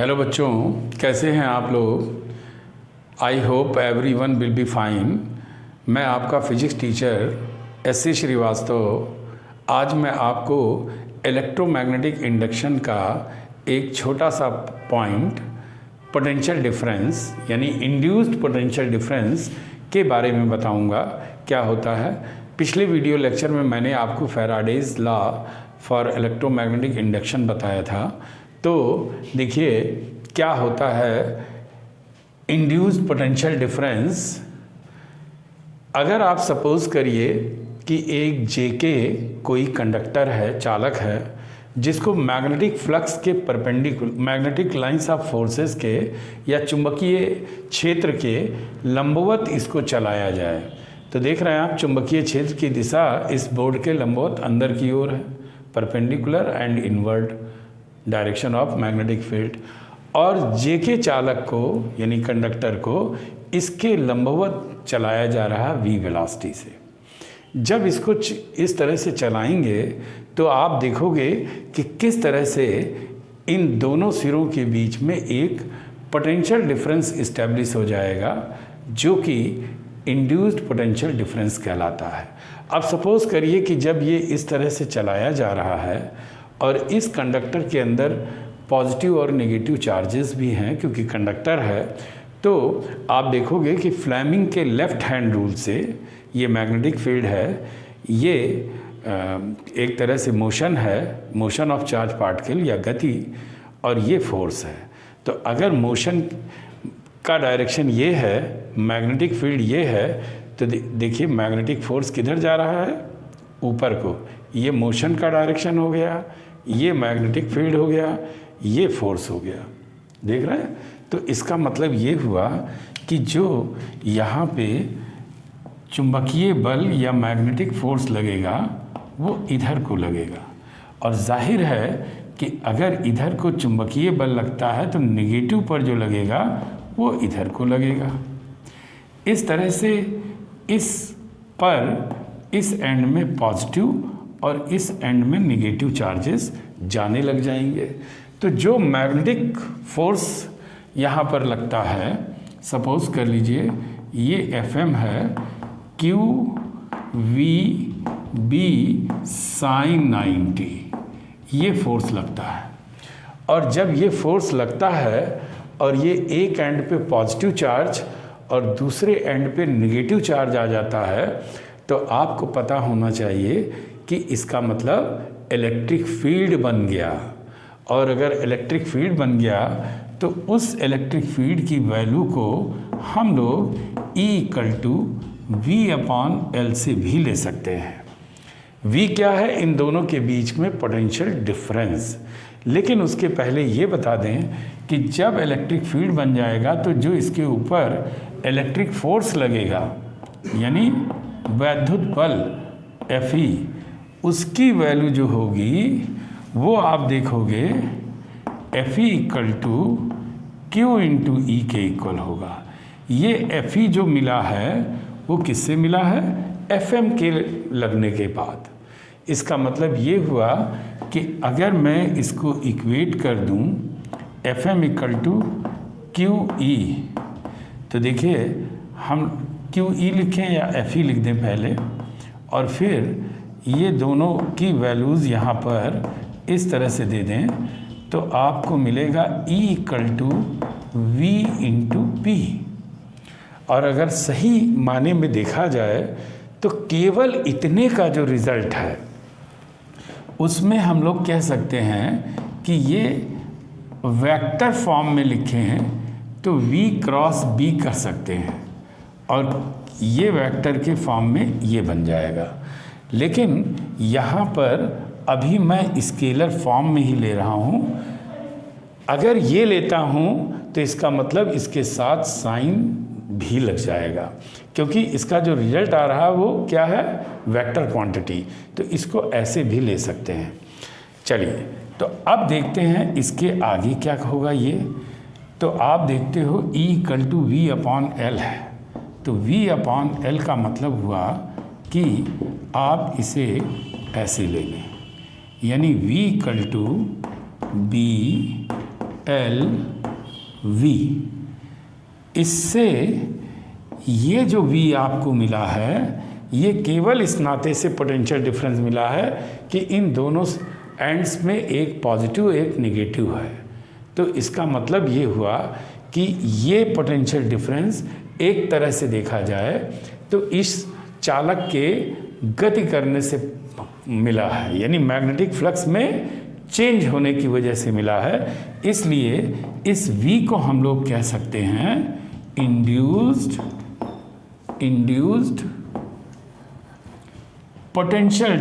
Hello बच्चों, कैसे हैं आप लोग। I hope everyone will be fine. मैं आपका फिजिक्स टीचर एस.सी. श्रीवास्तव। आज मैं आपको इलेक्ट्रोमैग्नेटिक इंडक्शन का एक छोटा सा पॉइंट, पोटेंशियल डिफरेंस यानी इंड्यूस्ड पोटेंशियल डिफरेंस के बारे में बताऊंगा क्या होता है। पिछले वीडियो लेक्चर में मैंने आपको Faraday's law for electromagnetic induction बताया था। तो देखिए क्या होता है इंड्यूस्ड पोटेंशियल डिफरेंस। अगर आप सपोज करिए कि एक जेके कोई कंडक्टर है, चालक है, जिसको मैग्नेटिक फ्लक्स के perpendicular, magnetic lines of forces के या चुंबकीय क्षेत्र के लंबवत इसको चलाया जाए। तो देख रहे हैं आप, चुंबकीय क्षेत्र की दिशा इस बोर्ड के लंबवत अंदर की ओर है, perpendicular and inward direction of magnetic field. और जेके चालक को यानी कंडक्टर को इसके लंबवत चलाया जा रहा वी वेलोसिटी से। जब इसको इस तरह से चलाएंगे तो आप देखोगे कि किस तरह से इन दोनों सिरों के बीच में एक पोटेंशियल डिफरेंस इस्टेब्लिश हो जाएगा, जो कि इंड्यूस्ड पोटेंशियल डिफरेंस कहलाता है। अब सपोज करिए कि जब ये इस तरह से चलाया जा रहा है और इस कंडक्टर के अंदर पॉजिटिव और नेगेटिव चार्जेस भी हैं, क्योंकि कंडक्टर है, तो आप देखोगे कि फ्लेमिंग के लेफ़्ट हैंड रूल से ये मैग्नेटिक फील्ड है, ये एक तरह से मोशन है, मोशन ऑफ चार्ज पार्टिकल या गति, और ये फोर्स है। तो अगर मोशन का डायरेक्शन ये है, मैग्नेटिक फील्ड ये है, तो देखिए मैग्नेटिक फोर्स किधर जा रहा है, ऊपर को। ये मोशन का डायरेक्शन हो गया, ये मैग्नेटिक फील्ड हो गया, ये फोर्स हो गया। देख रहे हैं। तो इसका मतलब ये हुआ कि जो यहाँ पे चुंबकीय बल या मैग्नेटिक फोर्स लगेगा वो इधर को लगेगा, और जाहिर है कि अगर इधर को चुंबकीय बल लगता है तो नेगेटिव पर जो लगेगा वो इधर को लगेगा। इस तरह से इस पर इस एंड में पॉजिटिव और इस एंड में नेगेटिव चार्जेस जाने लग जाएंगे। तो जो मैग्नेटिक फोर्स यहाँ पर लगता है, सपोज कर लीजिए ये FM है, QVB sin 90, ये फोर्स लगता है। और जब ये फोर्स लगता है और ये एक एंड पे पॉजिटिव चार्ज और दूसरे एंड पे नेगेटिव चार्ज आ जाता है, तो आपको पता होना चाहिए कि इसका मतलब इलेक्ट्रिक फील्ड बन गया। और अगर इलेक्ट्रिक फील्ड बन गया तो उस इलेक्ट्रिक फील्ड की वैल्यू को हम लोग E=V/L से भी ले सकते हैं। V क्या है? इन दोनों के बीच में पोटेंशियल डिफरेंस। लेकिन उसके पहले ये बता दें कि जब इलेक्ट्रिक फील्ड बन जाएगा तो जो इसके ऊपर इलेक्ट्रिक फोर्स लगेगा यानी वैद्युत बल Fe, उसकी वैल्यू जो होगी वो आप देखोगे Fe=Q/E के इक्वल होगा। ये Fe जो मिला है वो किससे मिला है? FM के लगने के बाद। इसका मतलब ये हुआ कि अगर मैं इसको इक्वेट कर दूं FM=QE, तो देखिए हम QE लिखें या Fe लिख दें पहले, और फिर ये दोनों की वैल्यूज़ यहाँ पर इस तरह से दे दें, तो आपको मिलेगा E=V/P। और अगर सही माने में देखा जाए तो केवल इतने का जो रिज़ल्ट है उसमें हम लोग कह सकते हैं कि ये वेक्टर फॉर्म में लिखे हैं तो V×B कर सकते हैं, और ये वेक्टर के फॉर्म में ये बन जाएगा। लेकिन यहाँ पर अभी मैं स्केलर फॉर्म में ही ले रहा हूँ। अगर ये लेता हूँ तो इसका मतलब इसके साथ साइन भी लग जाएगा, क्योंकि इसका जो रिजल्ट आ रहा है वो क्या है? Vector quantity. तो इसको ऐसे भी ले सकते हैं। चलिए, तो अब देखते हैं इसके आगे क्या होगा। ये तो आप देखते हो E=V/L है, तो V/L का मतलब हुआ कि आप इसे ऐसे ले लें, यानी V=B L v। इससे ये जो v आपको मिला है, ये केवल इस नाते से पोटेंशियल डिफरेंस मिला है कि इन दोनों एंड्स में एक पॉजिटिव एक नेगेटिव है। तो इसका मतलब ये हुआ कि ये पोटेंशियल डिफरेंस एक तरह से देखा जाए तो इस चालक के गति करने से मिला है, यानी मैग्नेटिक फ्लक्स में चेंज होने की वजह से मिला है। इसलिए इस v को हम लोग कह सकते हैं इंड्यूस्ड पोटेंशियल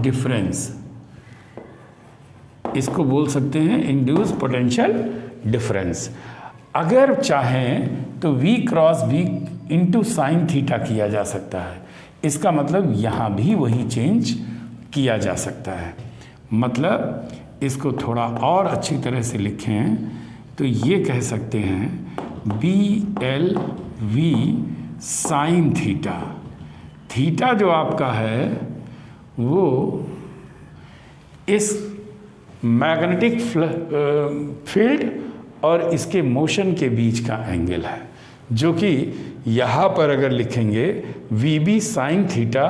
डिफरेंस, इसको बोल सकते हैं इंड्यूस्ड पोटेंशियल डिफरेंस। अगर चाहें तो v cross v into sine theta किया जा सकता है। इसका मतलब यहाँ भी वही चेंज किया जा सकता है। मतलब इसको थोड़ा और अच्छी तरह से लिखें तो ये कह सकते हैं B L V sine theta. Theta जो आपका है वो इस मैग्नेटिक फील्ड और इसके मोशन के बीच का एंगल है, जो कि यहाँ पर अगर लिखेंगे वी बी साइन थीटा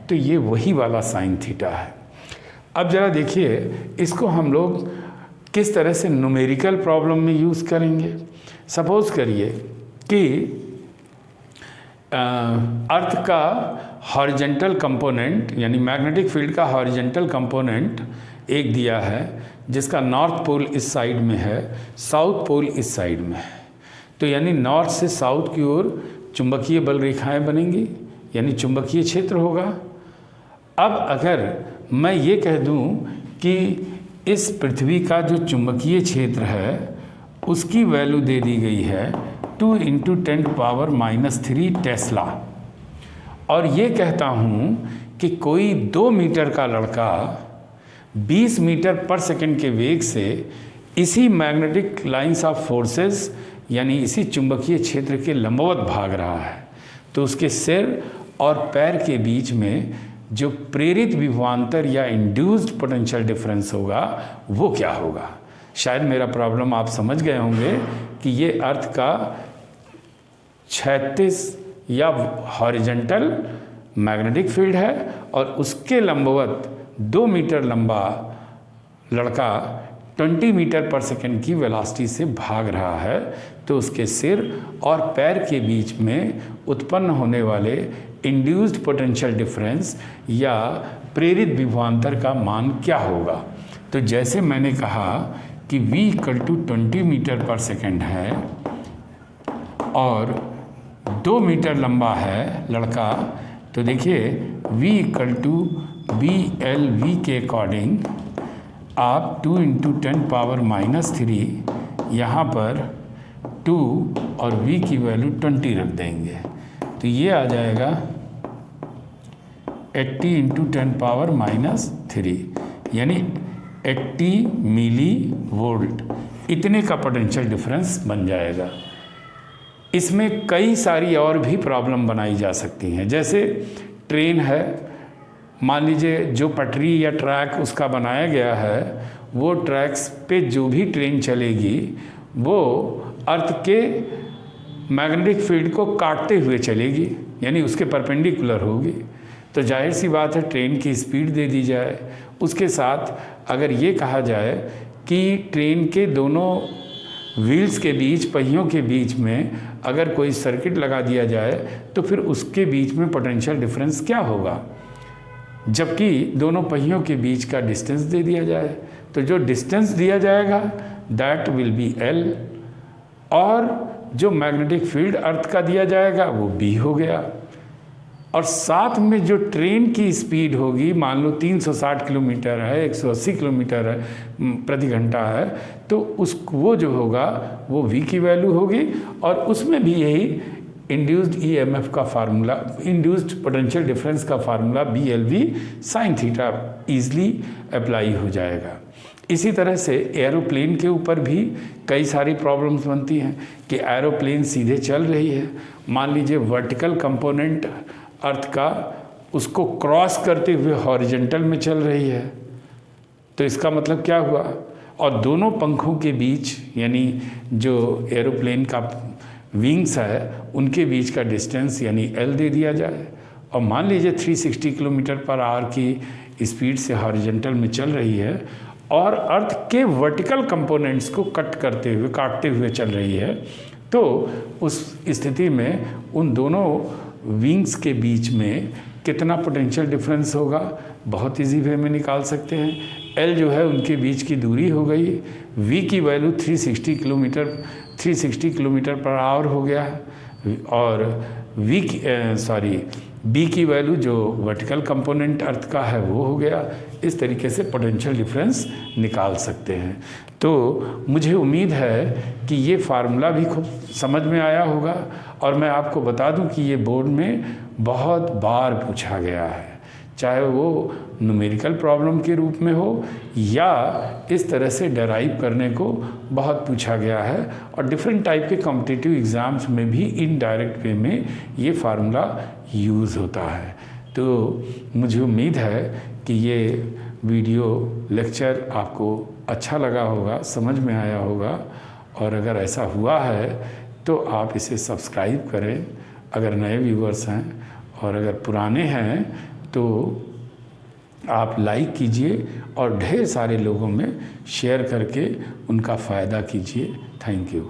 तो ये वही वाला साइन थीटा है। अब ज़रा देखिए इसको हम लोग किस तरह से न्यूमेरिकल प्रॉब्लम में यूज़ करेंगे। सपोज करिए कि अर्थ का हॉरिजेंटल कंपोनेंट यानी मैग्नेटिक फील्ड का हॉरिजेंटल कंपोनेंट एक दिया है जिसका नॉर्थ पोल इस साइड में है, साउथ पोल इस साइड में है। तो यानी नॉर्थ से साउथ की ओर चुंबकीय बल रेखाएं बनेंगी, यानी चुंबकीय क्षेत्र होगा। अब अगर मैं ये कह दूं कि इस पृथ्वी का जो चुंबकीय क्षेत्र है उसकी वैल्यू दे दी गई है 2 × 10⁻³ टेस्ला, और ये कहता हूँ कि कोई 2 मीटर का लड़का 20 मीटर पर सेकंड के वेग से इसी मैग्नेटिक लाइंस ऑफ फोर्सेस यानी इसी चुंबकीय क्षेत्र के लंबवत भाग रहा है, तो उसके सिर और पैर के बीच में जो प्रेरित विभवांतर या इंड्यूस्ड पोटेंशियल डिफरेंस होगा वो क्या होगा। शायद मेरा प्रॉब्लम आप समझ गए होंगे कि ये अर्थ का क्षैतिज या हॉरिजेंटल मैग्नेटिक फील्ड है और उसके लंबवत 2 मीटर लंबा लड़का 20 मीटर पर सेकंड की वेलोसिटी से भाग रहा है, तो उसके सिर और पैर के बीच में उत्पन्न होने वाले इंड्यूस्ड पोटेंशियल डिफरेंस या प्रेरित विभवांतर का मान क्या होगा। तो जैसे मैंने कहा कि v = 20 मीटर पर सेकंड है और 2 मीटर लंबा है लड़का, तो देखिए v = BLV के अकॉर्डिंग आप 2 × 10⁻³ यहाँ पर 2 और v की वैल्यू 20 रख देंगे, तो ये आ जाएगा 80 × 10⁻³ यानी 80 मिली वोल्ट, इतने का पोटेंशियल डिफरेंस बन जाएगा। इसमें कई सारी और भी प्रॉब्लम बनाई जा सकती हैं। जैसे ट्रेन है, मान लीजिए जो पटरी या ट्रैक उसका बनाया गया है वो ट्रैक्स पे जो भी ट्रेन चलेगी वो अर्थ के मैग्नेटिक फील्ड को काटते हुए चलेगी, यानी उसके परपेंडिकुलर होगी। तो जाहिर सी बात है ट्रेन की स्पीड दे दी जाए। उसके साथ अगर ये कहा जाए कि ट्रेन के दोनों व्हील्स के बीच, पहियों के बीच में अगर कोई सर्किट लगा दिया जाए तो फिर उसके बीच में पोटेंशियल डिफरेंस क्या होगा, जबकि दोनों पहियों के बीच का डिस्टेंस दे दिया जाए। तो जो डिस्टेंस दिया जाएगा दैट विल बी L, और जो मैग्नेटिक फील्ड अर्थ का दिया जाएगा वो B हो गया। और साथ में जो ट्रेन की स्पीड होगी, मान लो 360 किलोमीटर है, 180 किलोमीटर है प्रति घंटा है, तो वो जो होगा वो v की वैल्यू होगी, और उसमें भी यही इंड्यूस्ड EMF का फार्मूला, इंड्यूस्ड पोटेंशियल डिफरेंस का formula BLV sine theta easily apply हो जाएगा। इसी तरह से एरोप्लेन के ऊपर भी कई सारी प्रॉब्लम्स बनती हैं कि एरोप्लेन सीधे चल रही है, मान लीजिए वर्टिकल कंपोनेंट अर्थ का उसको क्रॉस करते हुए हॉरिजेंटल में चल रही है, तो इसका मतलब क्या हुआ, और दोनों पंखों के बीच यानी जो एरोप्लेन का विंग्स है उनके बीच का डिस्टेंस यानी L दे दिया जाए। और मान लीजिए 360 किलोमीटर पर आवर की स्पीड से हॉरिजॉन्टल में चल रही है और अर्थ के वर्टिकल कंपोनेंट्स को काटते हुए चल रही है, तो उस स्थिति में उन दोनों विंग्स के बीच में कितना पोटेंशियल डिफरेंस होगा, बहुत इजी वे में निकाल सकते हैं। L जो है उनके बीच की दूरी हो गई, V की वैल्यू 360 किलोमीटर पर आवर हो गया और B की वैल्यू जो वर्टिकल कंपोनेंट अर्थ का है वो हो गया। इस तरीके से पोटेंशियल डिफरेंस निकाल सकते हैं। तो मुझे उम्मीद है कि ये फार्मूला भी खूब समझ में आया होगा और मैं आपको बता दूं कि ये बोर्ड में बहुत बार पूछा गया है, चाहे वो न्यूमेरिकल प्रॉब्लम के रूप में हो या इस तरह से डेराइव करने को बहुत पूछा गया है। और डिफरेंट टाइप के कॉम्पिटिटिव एग्ज़ाम्स में भी इनडायरेक्ट वे में ये फार्मूला यूज़ होता है। तो मुझे उम्मीद है कि ये वीडियो लेक्चर आपको अच्छा लगा होगा, समझ में आया होगा, और अगर ऐसा हुआ है तो आप इसे सब्सक्राइब करें अगर नए व्यूअर्स हैं, और अगर पुराने हैं तो आप लाइक कीजिए और ढेर सारे लोगों में शेयर करके उनका फ़ायदा कीजिए। Thank you.